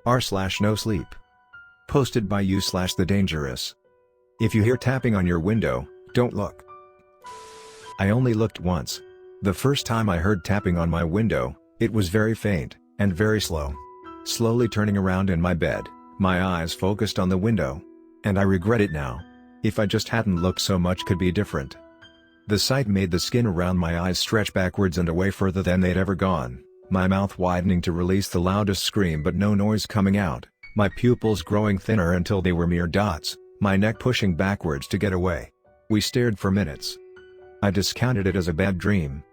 r/nosleep. Posted by you/the dangerous. If you hear tapping on your window, don't look. I only looked once. The first time I heard tapping on my window, it was very faint, and very slow. Slowly turning around in my bed, my eyes focused on the window. And I regret it now. If I just hadn't looked, so much could be different. The sight made the skin around my eyes stretch backwards and away further than they'd ever gone, my mouth widening to release the loudest scream but no noise coming out, my pupils growing thinner until they were mere dots, my neck pushing backwards to get away. We stared for minutes. I discounted it as a bad dream.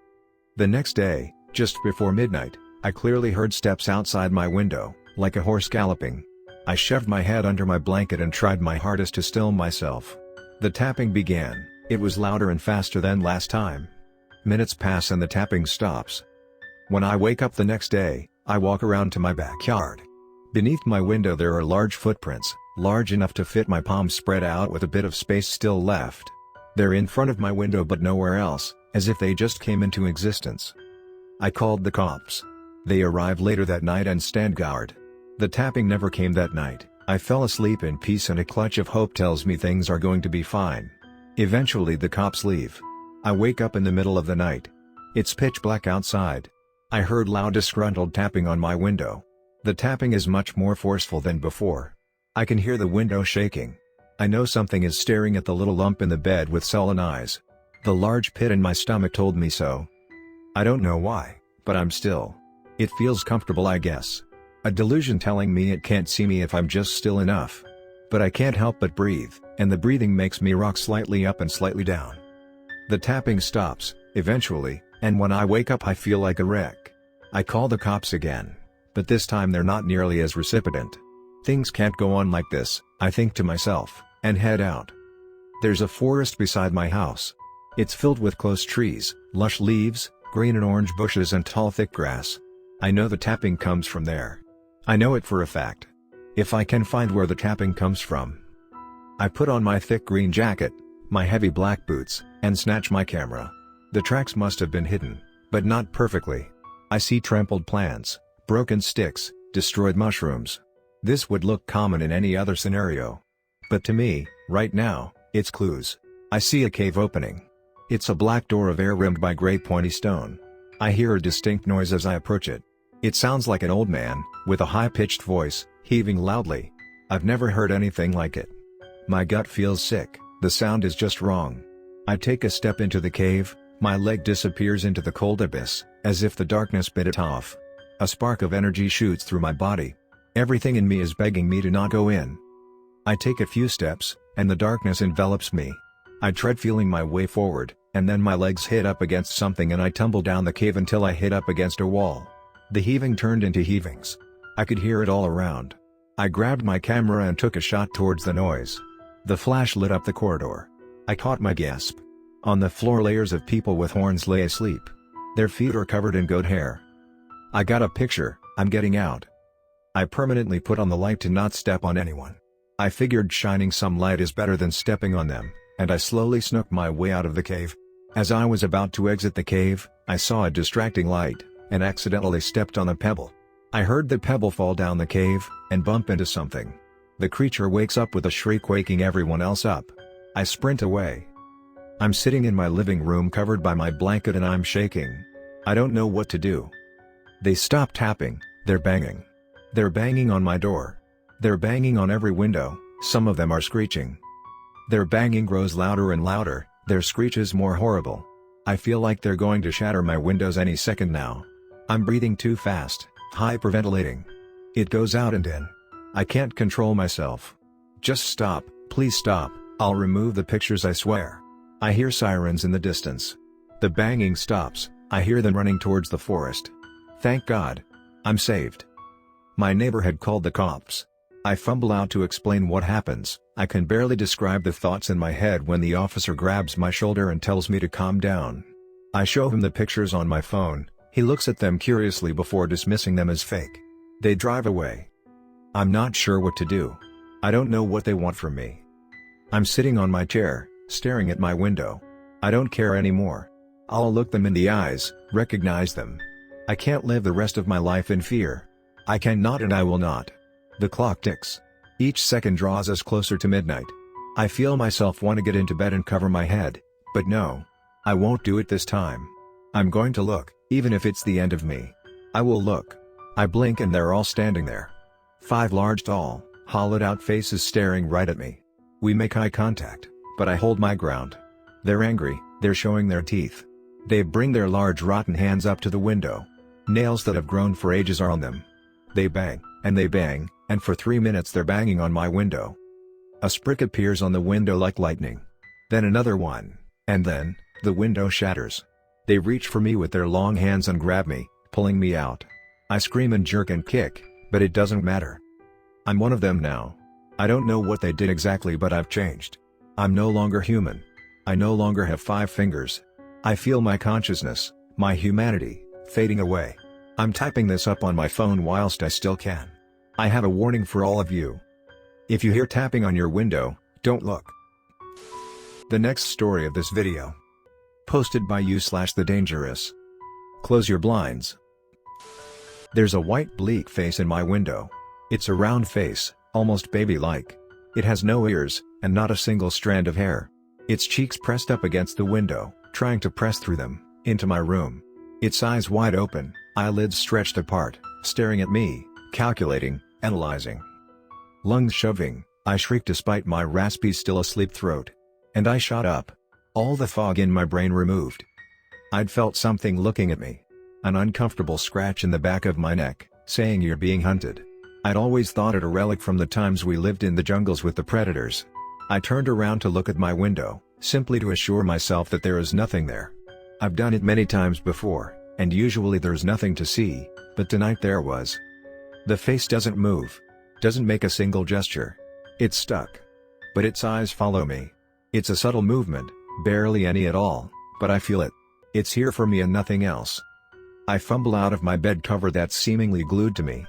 The next day, just before midnight, I clearly heard steps outside my window, like a horse galloping. I shoved my head under my blanket and tried my hardest to still myself. The tapping began. It was louder and faster than last time. Minutes pass and the tapping stops. When I wake up the next day, I walk around to my backyard. Beneath my window there are large footprints, large enough to fit my palms spread out with a bit of space still left. They're in front of my window but nowhere else, as if they just came into existence. I called the cops. They arrived later that night and stand guard. The tapping never came that night. I fell asleep in peace and a clutch of hope tells me things are going to be fine. Eventually the cops leave. I wake up in the middle of the night. It's pitch black outside. I heard loud disgruntled tapping on my window. The tapping is much more forceful than before. I can hear the window shaking. I know something is staring at the little lump in the bed with sullen eyes. The large pit in my stomach told me so. I don't know why, but I'm still. It feels comfortable, I guess. A delusion telling me it can't see me if I'm just still enough. But I can't help but breathe, and the breathing makes me rock slightly up and slightly down. The tapping stops, eventually, and when I wake up I feel like a wreck. I call the cops again, but this time they're not nearly as recipient. Things can't go on like this, I think to myself, and head out. There's a forest beside my house. It's filled with close trees, lush leaves, green and orange bushes and tall thick grass. I know the tapping comes from there. I know it for a fact. If I can find where the tapping comes from. I put on my thick green jacket, my heavy black boots, and snatch my camera. The tracks must have been hidden, but not perfectly. I see trampled plants, broken sticks, destroyed mushrooms. This would look common in any other scenario. But to me, right now, it's clues. I see a cave opening. It's a black door of air rimmed by gray pointy stone. I hear a distinct noise as I approach it. It sounds like an old man, with a high-pitched voice, heaving loudly. I've never heard anything like it. My gut feels sick, the sound is just wrong. I take a step into the cave, my leg disappears into the cold abyss, as if the darkness bit it off. A spark of energy shoots through my body. Everything in me is begging me to not go in. I take a few steps, and the darkness envelops me. I tread feeling my way forward, and then my legs hit up against something and I tumble down the cave until I hit up against a wall. The heaving turned into heavings. I could hear it all around. I grabbed my camera and took a shot towards the noise. The flash lit up the corridor. I caught my gasp. On the floor layers of people with horns lay asleep. Their feet are covered in goat hair. I got a picture, I'm getting out. I permanently put on the light to not step on anyone. I figured shining some light is better than stepping on them, and I slowly snuck my way out of the cave. As I was about to exit the cave, I saw a distracting light, and accidentally stepped on a pebble. I heard the pebble fall down the cave, and bump into something. The creature wakes up with a shriek, waking everyone else up. I sprint away. I'm sitting in my living room covered by my blanket and I'm shaking. I don't know what to do. They stop tapping, they're banging. They're banging on my door. They're banging on every window, some of them are screeching. Their banging grows louder and louder, their screeches more horrible. I feel like they're going to shatter my windows any second now. I'm breathing too fast, hyperventilating. It goes out and in. I can't control myself. Just stop, please stop, I'll remove the pictures, I swear. I hear sirens in the distance. The banging stops, I hear them running towards the forest. Thank God. I'm saved. My neighbor had called the cops. I fumble out to explain what happens. I can barely describe the thoughts in my head when the officer grabs my shoulder and tells me to calm down. I show him the pictures on my phone. He looks at them curiously before dismissing them as fake. They drive away. I'm not sure what to do. I don't know what they want from me. I'm sitting on my chair, staring at my window. I don't care anymore. I'll look them in the eyes, recognize them. I can't live the rest of my life in fear. I cannot and I will not. The clock ticks. Each second draws us closer to midnight. I feel myself want to get into bed and cover my head, but no. I won't do it this time. I'm going to look, even if it's the end of me. I will look. I blink and they're all standing there. 5 large tall, hollowed-out faces staring right at me. We make eye contact, but I hold my ground. They're angry, they're showing their teeth. They bring their large rotten hands up to the window. Nails that have grown for ages are on them. They bang, and for 3 minutes they're banging on my window. A sprick appears on the window like lightning. Then another one, and then, the window shatters. They reach for me with their long hands and grab me, pulling me out. I scream and jerk and kick, but it doesn't matter. I'm one of them now. I don't know what they did exactly, but I've changed. I'm no longer human. I no longer have 5 fingers. I feel my consciousness, my humanity, fading away. I'm typing this up on my phone whilst I still can. I have a warning for all of you. If you hear tapping on your window, don't look. The next story of this video. Posted by you/the dangerous. Close your blinds. There's a white bleak face in my window. It's a round face, almost baby-like. It has no ears, and not a single strand of hair. Its cheeks pressed up against the window, trying to press through them, into my room. Its eyes wide open, eyelids stretched apart, staring at me, calculating, analyzing. Lungs shoving, I shrieked despite my raspy still asleep throat. And I shot up. All the fog in my brain removed. I'd felt something looking at me. An uncomfortable scratch in the back of my neck, saying you're being hunted. I'd always thought it a relic from the times we lived in the jungles with the predators. I turned around to look at my window, simply to assure myself that there is nothing there. I've done it many times before, and usually there's nothing to see, but tonight there was. The face doesn't move. Doesn't make a single gesture. It's stuck. But its eyes follow me. It's a subtle movement, barely any at all, but I feel it. It's here for me and nothing else. I fumble out of my bed cover that's seemingly glued to me.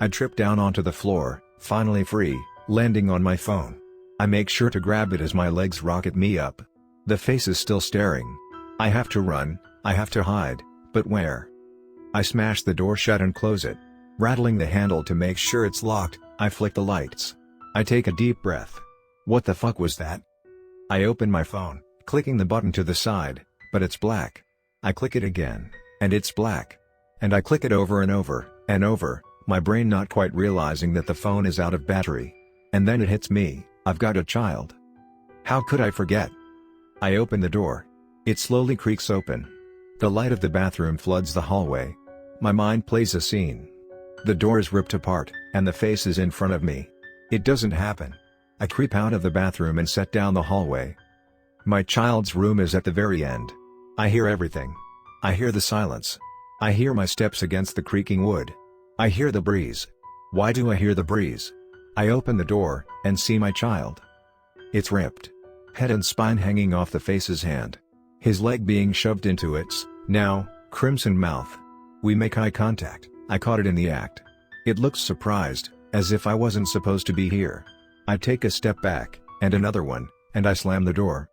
I trip down onto the floor, finally free, landing on my phone. I make sure to grab it as my legs rocket me up. The face is still staring. I have to run, I have to hide, but where? I smash the door shut and close it. Rattling the handle to make sure it's locked, I flick the lights. I take a deep breath. What the fuck was that? I open my phone, clicking the button to the side, but it's black. I click it again, and it's black. And I click it over and over, and over, my brain not quite realizing that the phone is out of battery. And then it hits me, I've got a child. How could I forget? I open the door. It slowly creaks open. The light of the bathroom floods the hallway. My mind plays a scene. The door is ripped apart, and the face is in front of me. It doesn't happen. I creep out of the bathroom and set down the hallway. My child's room is at the very end. I hear everything. I hear the silence. I hear my steps against the creaking wood. I hear the breeze. Why do I hear the breeze? I open the door, and see my child. It's ripped. Head and spine hanging off the face's hand. His leg being shoved into its, now, crimson mouth. We make eye contact. I caught it in the act. It looks surprised, as if I wasn't supposed to be here. I take a step back, and another one, and I slam the door.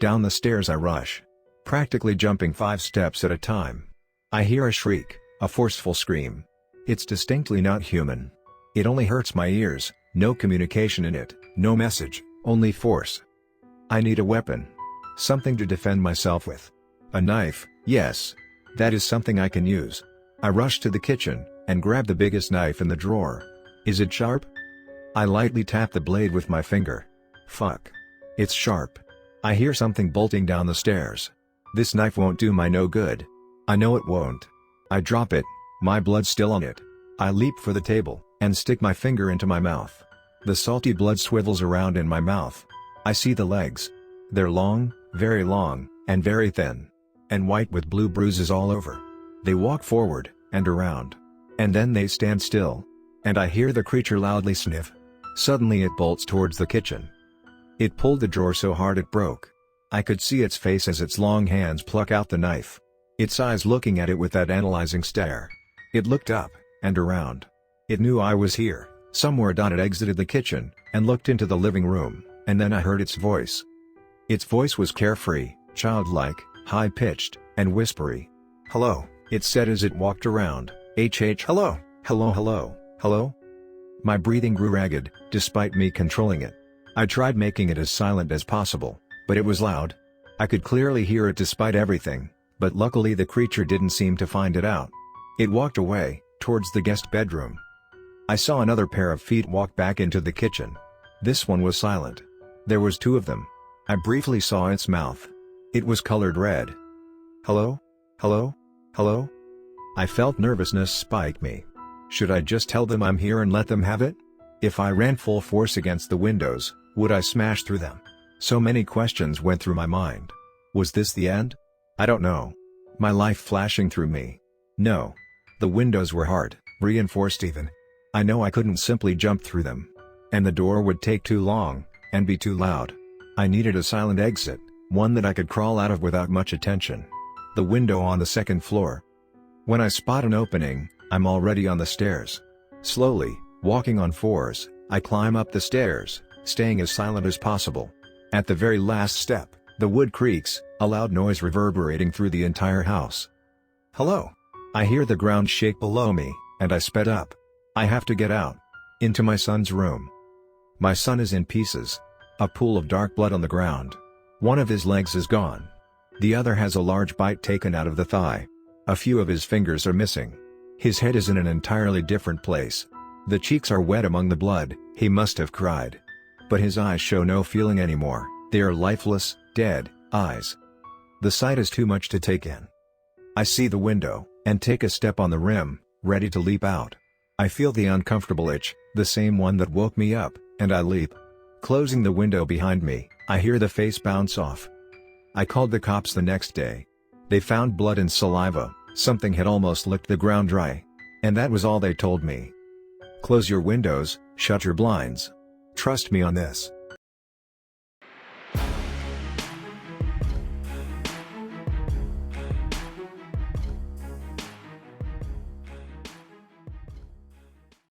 Down the stairs I rush. Practically jumping 5 steps at a time. I hear a shriek, a forceful scream. It's distinctly not human. It only hurts my ears, no communication in it, no message, only force. I need a weapon. Something to defend myself with. A knife, yes. That is something I can use. I rush to the kitchen, and grab the biggest knife in the drawer. Is it sharp? I lightly tap the blade with my finger. Fuck. It's sharp. I hear something bolting down the stairs. This knife won't do my no good. I know it won't. I drop it, my blood still on it. I leap for the table, and stick my finger into my mouth. The salty blood swivels around in my mouth. I see the legs. They're long, and very thin. And white with blue bruises all over. They walk forward, and around. And then they stand still. And I hear the creature loudly sniff. Suddenly it bolts towards the kitchen. It pulled the drawer so hard it broke. I could see its face as its long hands pluck out the knife. Its eyes looking at it with that analyzing stare. It looked up, and around. It knew I was here, somewhere. It exited the kitchen, and looked into the living room, and then I heard its voice. Its voice was carefree, childlike, high-pitched, and whispery. Hello, it said as it walked around. Hello, hello, hello, hello? My breathing grew ragged, despite me controlling it. I tried making it as silent as possible, but it was loud. I could clearly hear it despite everything, but luckily the creature didn't seem to find it out. It walked away, towards the guest bedroom. I saw another pair of feet walk back into the kitchen. This one was silent. There was two of them. I briefly saw its mouth. It was colored red. Hello? Hello? Hello? I felt nervousness spike me. Should I just tell them I'm here and let them have it? If I ran full force against the windows, would I smash through them? So many questions went through my mind. Was this the end? I don't know. My life flashing through me. No. The windows were hard, reinforced even. I know I couldn't simply jump through them. And the door would take too long, and be too loud. I needed a silent exit, one that I could crawl out of without much attention. The window on the second floor. When I spot an opening, I'm already on the stairs. Slowly, walking on fours, I climb up the stairs, staying as silent as possible. At the very last step, the wood creaks, a loud noise reverberating through the entire house. Hello? I hear the ground shake below me, and I sped up. I have to get out. Into my son's room. My son is in pieces. A pool of dark blood on the ground. One of his legs is gone. The other has a large bite taken out of the thigh. A few of his fingers are missing. His head is in an entirely different place. The cheeks are wet among the blood, he must have cried. But his eyes show no feeling anymore, they are lifeless, dead eyes. The sight is too much to take in. I see the window, and take a step on the rim, ready to leap out. I feel the uncomfortable itch, the same one that woke me up, and I leap. Closing the window behind me, I hear the face bounce off. I called the cops the next day. They found blood and saliva, something had almost licked the ground dry. And that was all they told me. Close your windows, shut your blinds. Trust me on this.